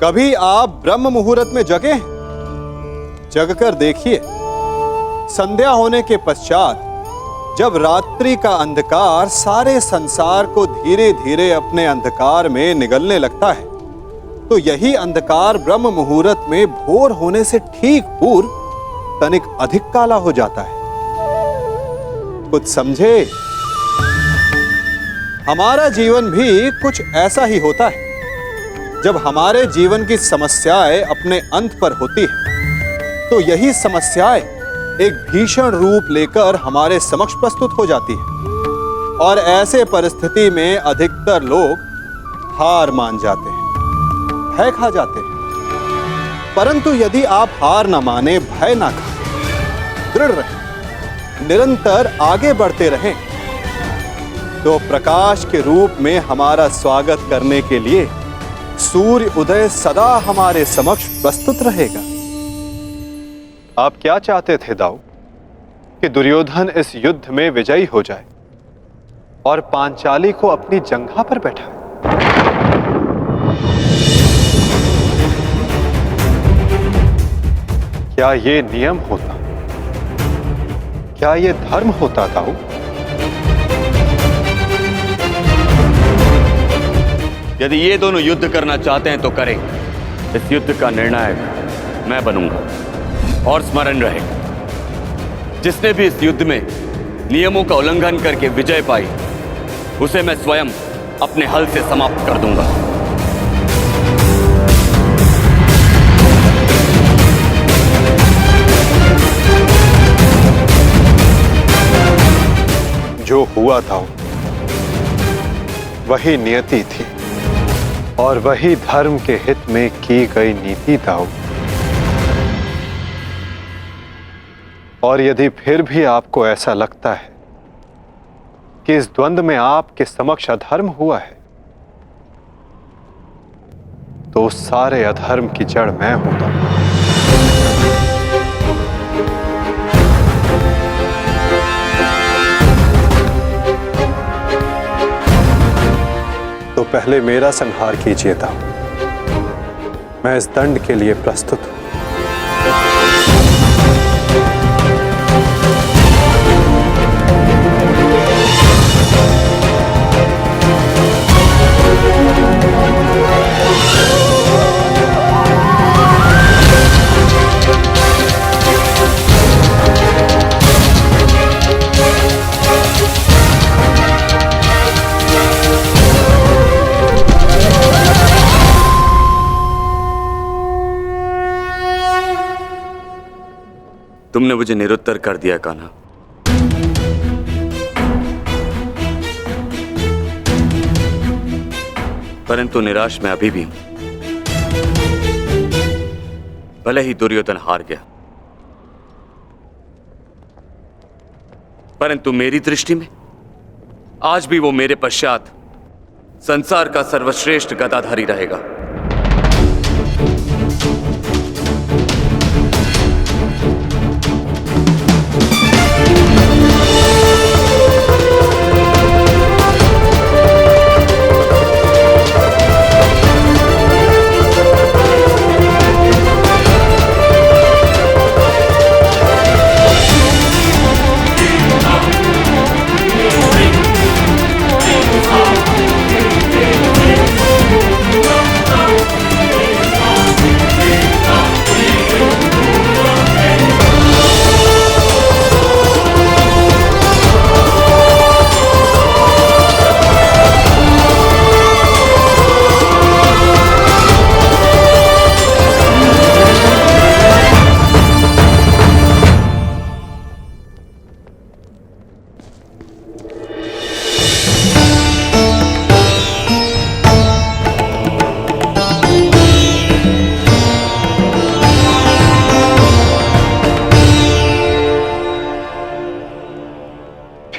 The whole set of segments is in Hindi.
कभी आप ब्रह्म मुहूर्त में जगे? जगकर देखिए, संध्या होने के पश्चात जब रात्रि का अंधकार सारे संसार को धीरे धीरे अपने अंधकार में निगलने लगता है, तो यही अंधकार ब्रह्म मुहूर्त में भोर होने से ठीक पूर्व तनिक अधिक काला हो जाता है। कुछ समझे? हमारा जीवन भी कुछ ऐसा ही होता है। जब हमारे जीवन की समस्याएं अपने अंत पर होती है, तो यही समस्याएं एक भीषण रूप लेकर हमारे समक्ष प्रस्तुत हो जाती है और ऐसे परिस्थिति में अधिकतर लोग हार मान जाते हैं, भय खा जाते हैं। परंतु यदि आप हार न माने, भय ना खाएं, दृढ़ रहें, निरंतर आगे बढ़ते रहें, तो प्रकाश के रूप में हमारा स्वागत करने के लिए सूर्य उदय सदा हमारे समक्ष प्रस्तुत रहेगा। आप क्या चाहते थे दाऊ? कि दुर्योधन इस युद्ध में विजयी हो जाए और पांचाली को अपनी जंघा पर बैठाए। क्या ये नियम होता? क्या ये धर्म होता दाऊ? यदि ये दोनों युद्ध करना चाहते हैं तो करें। इस युद्ध का निर्णायक मैं बनूंगा। और स्मरण रहे, जिसने भी इस युद्ध में नियमों का उल्लंघन करके विजय पाई, उसे मैं स्वयं अपने हल से समाप्त कर दूंगा। जो हुआ था वही नियति थी और वही धर्म के हित में की गई नीति दाऊ। और यदि फिर भी आपको ऐसा लगता है कि इस द्वंद्व में आपके समक्ष अधर्म हुआ है, तो उस सारे अधर्म की जड़ मैं हूं दाऊ। तो पहले मेरा संहार कीजिए दाऊ। मैं इस दंड के लिए प्रस्तुत हूं। तुमने मुझे निरुत्तर कर दिया कान्हा। परंतु निराश मैं अभी भी हूं। भले ही दुर्योधन हार गया, परंतु मेरी दृष्टि में आज भी वो मेरे पश्चात संसार का सर्वश्रेष्ठ गदाधारी रहेगा।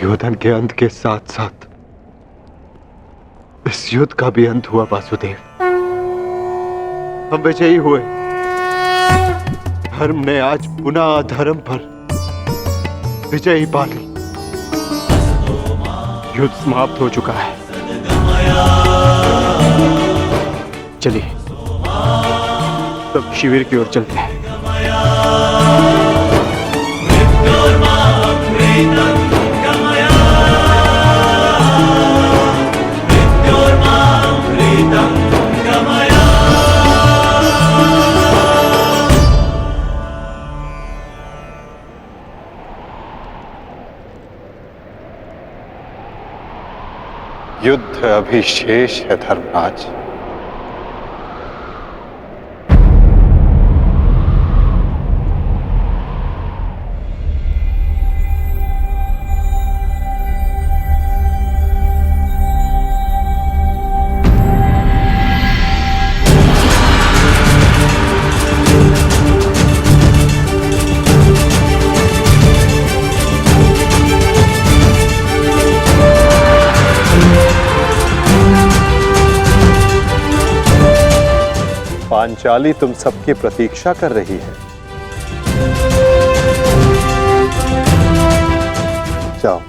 दुर्योधन के अंत के साथ साथ इस युद्ध का भी अंत हुआ वासुदेव। हम विजयी हुए। धर्म ने आज पुनः अधर्म पर विजयी पा ली। युद्ध समाप्त हो चुका है। चलिए सब शिविर की ओर चलते हैं। युद्ध अभी शेष है धर्मराज। पांचाली तुम सबकी प्रतीक्षा कर रही है। जाओ।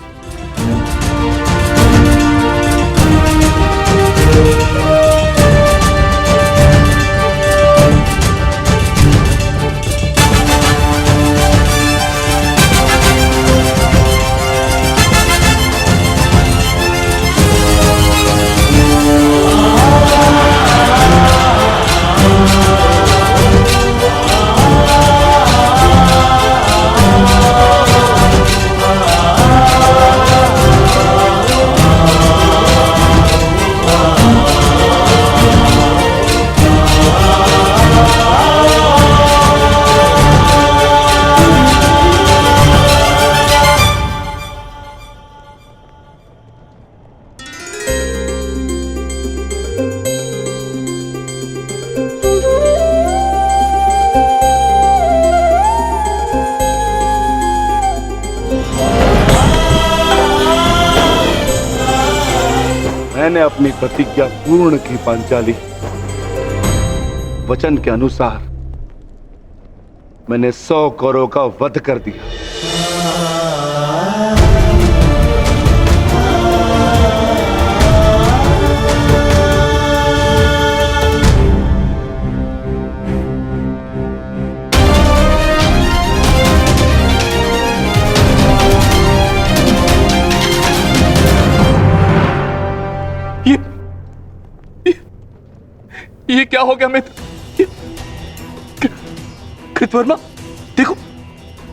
मैंने अपनी प्रतिज्ञा पूर्ण की पांचाली। वचन के अनुसार मैंने 100 कौरवों का वध कर दिया। ये क्या हो गया मित्र? कृतवर्मा, देखो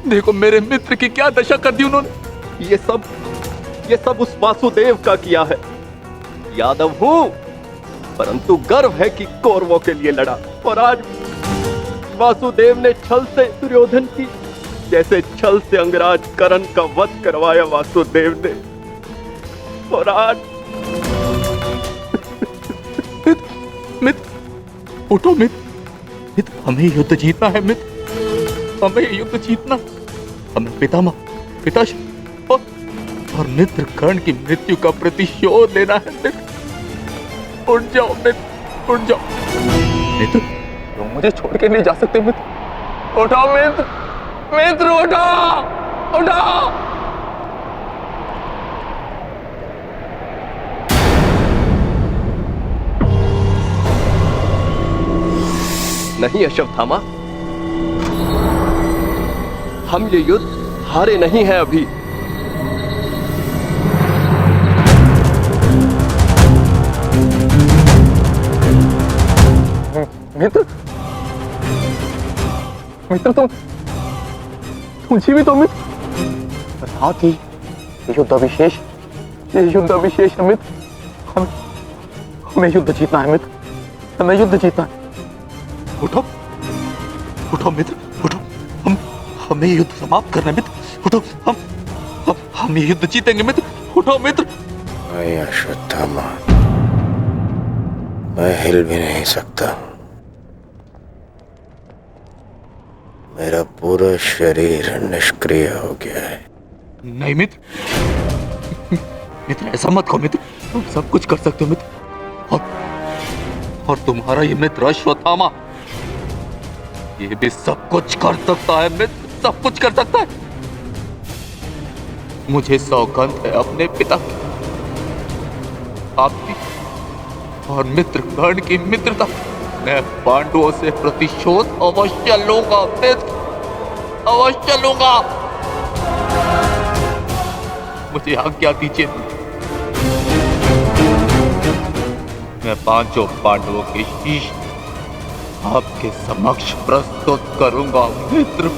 देखो मेरे मित्र की क्या दशा कर दी उन्होंने। ये सब उस वासुदेव का किया है। यादव हूं, परंतु गर्व है कि कौरवों के लिए लड़ा। और आज वासुदेव ने छल से दुर्योधन की जैसे छल से अंगराज कर्ण का वध करवाया वासुदेव ने। और आज मित्र उठो मित्र, हमें युद्ध जीतना है मित्र, हमें युद्ध जीतना। हमें पिताश्री और मित्र कर्ण की मृत्यु का प्रतिशोध लेना है मित्र। उठ जाओ मित्र, उठ जाओ मित्र, तुम मुझे छोड़ के नहीं जा सकते मित्र। उठो मित्र, मित्र उठो, उठो। नहीं अश्वत्थामा, हम ये युद्ध हारे नहीं हैं अभी। मित्र तुम जीवित हो मित्र? साथ ही युद्ध अभिशेष है मित्र। हमें युद्ध जीतना है मित्र, हमें युद्ध जीतना है। उठो उठो मित्र, उठो, हमें युद्ध समाप्त करना है मित्र। उठो, हम ये युद्ध जीतेंगे मित्र। उठो मित्र। नहीं अश्वत्थामा, मैं हिल भी नहीं सकता। मेरा पूरा शरीर निष्क्रिय हो गया है। नहीं मित्र ऐसा मत कहो मित्र, तुम सब कुछ कर सकते हो मित्र। और तुम्हारा ये मित्र अश्वत्थामा, ये भी सब कुछ कर सकता है मित्र, सब कुछ कर सकता है। मुझे सौगंध है अपने पिता की, आपकी और मित्र कर्ण की मित्रता। मैं पांडवों से प्रतिशोध अवश्य लूंगा मित्र, अवश्य लूंगा। मुझे आज्ञा दीजिए, मैं पांचों पांडवों के शीश आपके समक्ष प्रस्तुत करूंगा मित्र।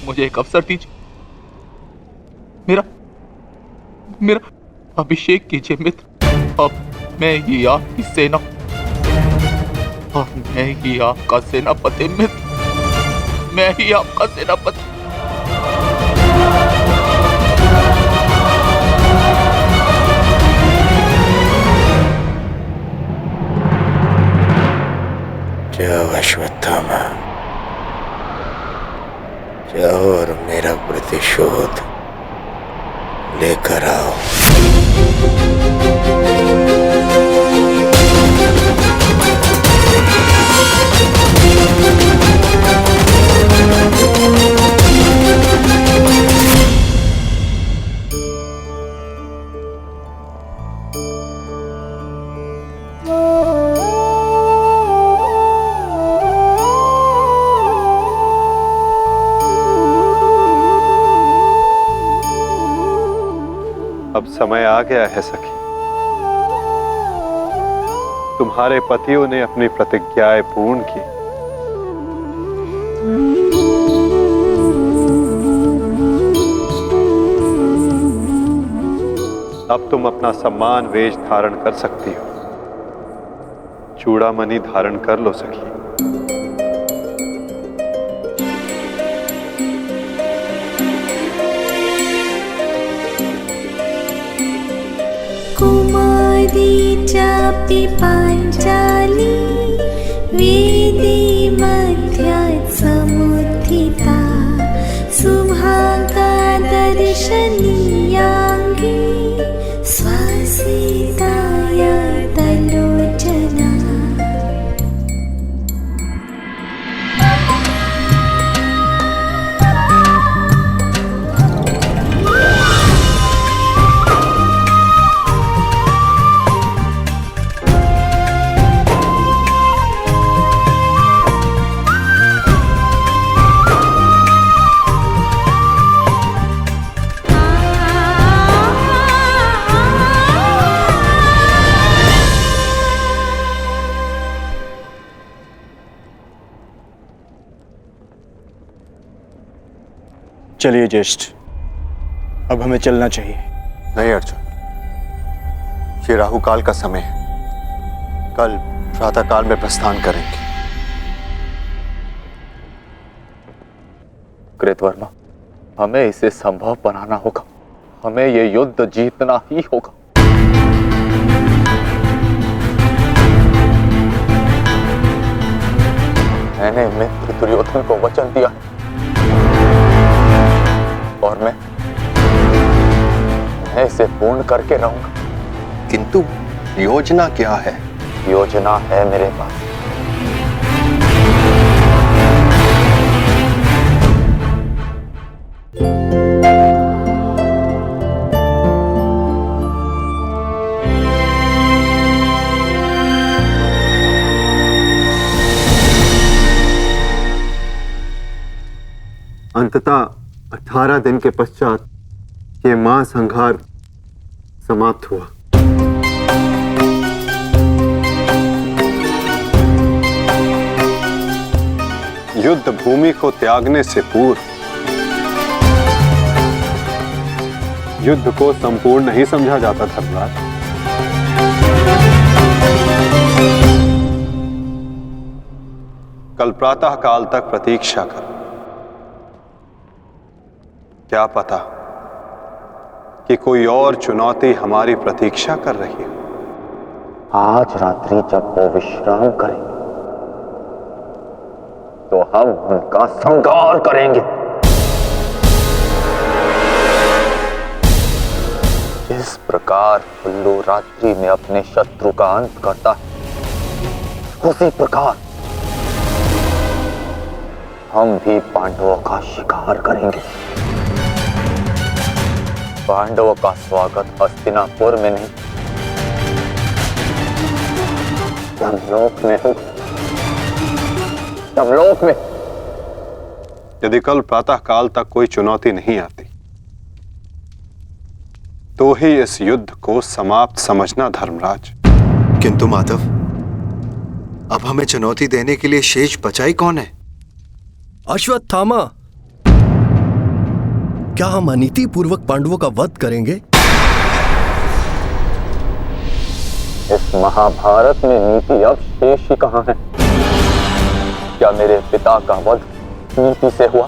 मुझे एक अवसर दीजिए, मेरा अभिषेक कीजिए मित्र। अब मैं ही आपकी सेना और मैं ही आपका सेनापति मित्र, मैं ही आपका सेनापति। जाओ अश्वत्थामा, जाओ और मेरा प्रतिशोध लेकर आओ। अब समय आ गया है सखी, तुम्हारे पतियों ने अपनी प्रतिज्ञाएं पूर्ण की। अब तुम अपना सम्मान वेश धारण कर सकती हो, चूड़ामणि धारण कर लो सखी। कुमारी चापि पाञ्चाली वेदी मध्यात् समुत्थिता सुभागा दर्शनीयाङ्गी स्वसीताय तलोचना। चलिए ज्येष्ठ, अब हमें चलना चाहिए। नहीं अर्जुन, ये राहुकाल का समय है, कल प्रातःकाल में प्रस्थान करेंगे। कृतवर्मा, हमें इसे संभव बनाना होगा, हमें ये युद्ध जीतना ही होगा। मैंने मित्र दुर्योधन को वचन दिया और मैं इसे पूर्ण करके रहूंगा। किंतु योजना क्या है? योजना है मेरे पास। अंततः 18 दिन के पश्चात ये महासंहार समाप्त हुआ। युद्ध भूमि को त्यागने से पूर्व युद्ध को संपूर्ण नहीं समझा जाता धर्मराज। कल प्रातः काल तक प्रतीक्षा कर, क्या पता कि कोई और चुनौती हमारी प्रतीक्षा कर रही है। आज रात्रि जब वो विश्राम करेंगे तो हम उनका संहार करेंगे। जिस प्रकार उल्लू रात्रि में अपने शत्रु का अंत करता है, उसी प्रकार हम भी पांडवों का शिकार करेंगे। पांडवों का स्वागत हस्तिनापुर में नहीं यमलोक में हूँ, यमलोक में। यदि कल प्रातः काल तक कोई चुनौती नहीं आती तो ही इस युद्ध को समाप्त समझना धर्मराज। किंतु माधव, अब हमें चुनौती देने के लिए शेष बचा ही कौन है? अश्वत्थामा, क्या हम अनीति पूर्वक पांडवों का वध करेंगे? इस महाभारत में नीति अब शेष ही कहां है? क्या मेरे पिता का वध नीति से हुआ?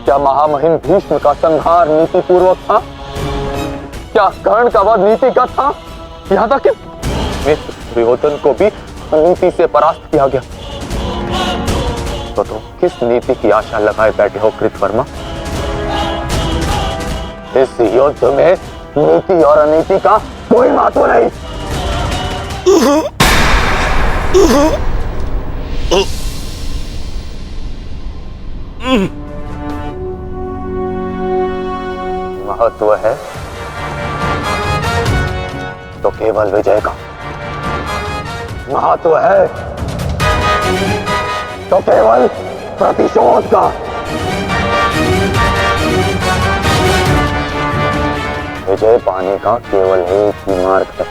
क्या महामहिम भीष्म का संहार नीति पूर्वक था? क्या कर्ण का वध नीति का था? यहाँ तक कि मित्र दुर्योधन को भी नीति से परास्त किया गया। तो तुम किस नीति की आशा लगाए बैठे हो कृतवर्मा? इस युद्ध में नीति और अनीति का कोई महत्व नहीं। महत्व है तो केवल विजय का, महत्व है तो केवल प्रतिशोध का। विजय पाने का केवल एक ही मार्ग है,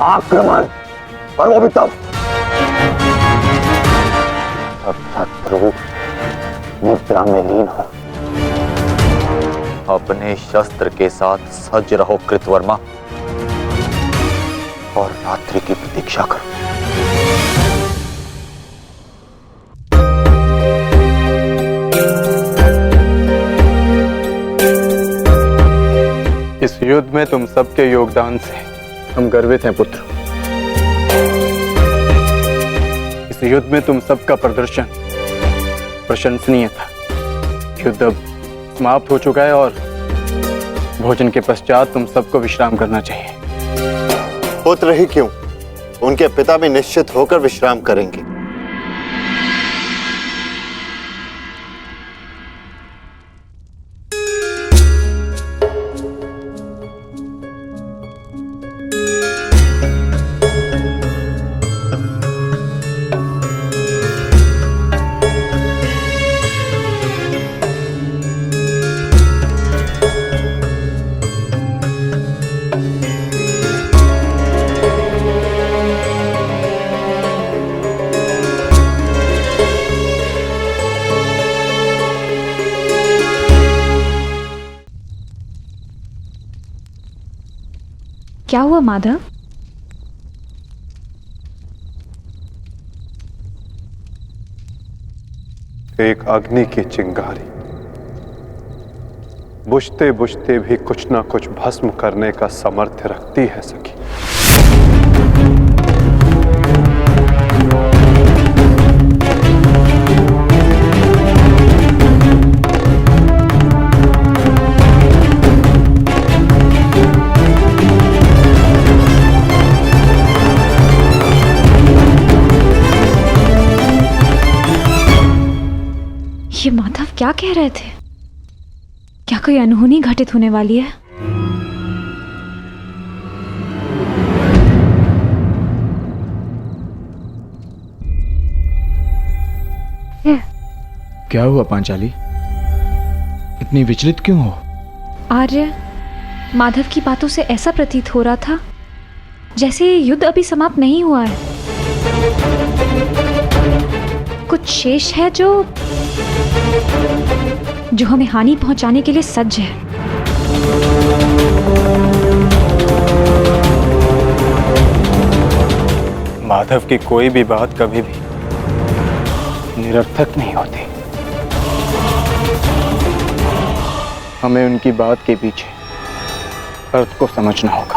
आक्रमण, और वो भी तब शत्रु निद्रा में लीन हो। अपने शस्त्र के साथ सज्ज रहो कृतवर्मा, और रात्रि की प्रतीक्षा करो। इस युद्ध में तुम सबके योगदान से हम गर्वित हैं पुत्र। इस युद्ध में तुम सबका प्रदर्शन प्रशंसनीय था। युद्ध अब समाप्त हो चुका है और भोजन के पश्चात तुम सबको विश्राम करना चाहिए। पुत्र ही क्यों, उनके पिता भी निश्चित होकर विश्राम करेंगे। क्या हुआ माधव? एक अग्नि की चिंगारी बुझते बुझते भी कुछ ना कुछ भस्म करने का सामर्थ्य रखती है सखी। ये माधव क्या कह रहे थे? क्या कोई अनहोनी घटित होने वाली है? क्या हुआ पांचाली? इतनी विचलित क्यों हो? आर्य, माधव की बातों से ऐसा प्रतीत हो रहा था जैसे ये युद्ध अभी समाप्त नहीं हुआ है। कुछ शेष है जो हमें हानि पहुंचाने के लिए सज्ज है। माधव की कोई भी बात कभी भी निरर्थक नहीं होती। हमें उनकी बात के पीछे अर्थ को समझना होगा।